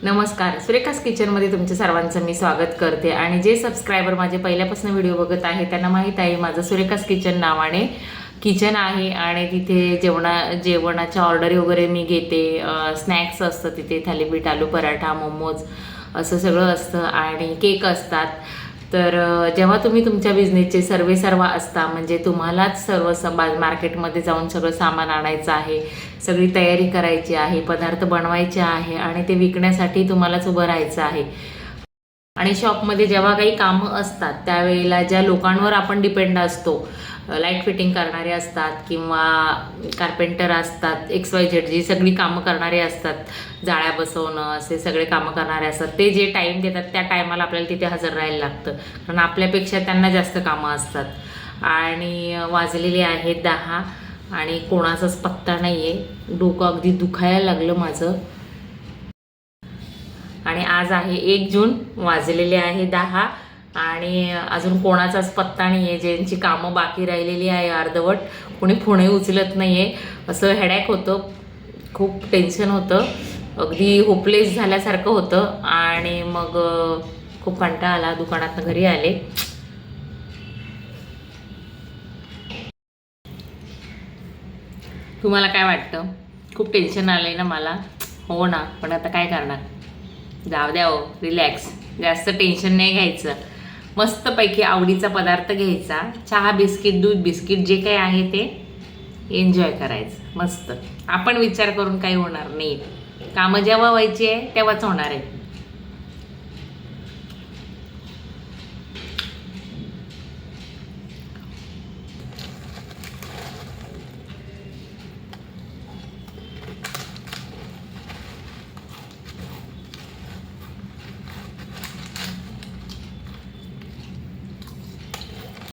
नमस्कार, सुरेखास किचनमध्ये तुमच्या सर्वांचं मी स्वागत करते. आणि जे सबस्क्रायबर माझे पहिल्यापासून व्हिडिओ बघत आहे त्यांना माहीत आहे माझं सुरेखास किचन नावाने किचन आहे. आणि तिथे जेवणाच्या ऑर्डरी वगैरे मी घेते. स्नॅक्स असतं तिथे, थालीपीठ, आलू पराठा, मोमोज असं सगळं असतं आणि केक असतात. तर जेव्हा तुम्ही तुमच्या बिझनेसचे सर्व असता, म्हणजे तुम्हालाच मार्केटमध्ये जाऊन सगळं सामान आणायचं आहे, सगळी तयारी करायची आहे, पदार्थ बनवायचे आहे आणि ते विकण्यासाठी तुम्हालाच उभं राहायचं आहे. आणि शॉपमध्ये जेव्हा काही कामं असतात त्यावेळेला ज्या लोकांवर आपण डिपेंड असतो, लाईट फिटिंग करणारे असतात किंवा कार्पेंटर असतात, XYZ जी सगळी कामं करणारे असतात, जाळ्या बसवणं असे सगळे कामं करणारे असतात, ते जे टाईम देतात त्या टायमाला आपल्याला तिथे हजर राहायला लागतं, कारण आपल्यापेक्षा त्यांना जास्त कामं असतात. आणि वाजलेले आहेत 10 आणि कोणाचाच पत्ता नाही आहे. डोकं अगदी दुखायला लागलं माझं. आणि आज आहे 1 जून, वाजलेले आहे 10 आणि अजून कोणाचाच पत्ता नाही आहे. ज्यांची कामं बाकी राहिलेली आहे अर्धवट, कोणी फोनही उचलत नाही आहे. असं हेडॅक होतं, खूप टेन्शन होतं, अगदी होपलेस झाल्यासारखं होतं. आणि मग खूप कंटाळा आला, दुकानातनं घरी आले. तुम्हाला काय वाटतं? खूप टेन्शन आलं आहे ना मला? हो ना, पण आता काय करणार, जाऊ द्या हो, रिलॅक्स, जास्त टेन्शन नाही घ्यायचं. मस्तपैकी आवडीचा पदार्थ घ्यायचा, चहा, बिस्किट, दूध, बिस्किट जे काही आहे ते एन्जॉय करायचं मस्त. आपण विचार करून काही होणार नाही, कामं जेव्हा व्हायची आहे तेव्हाच होणार आहे.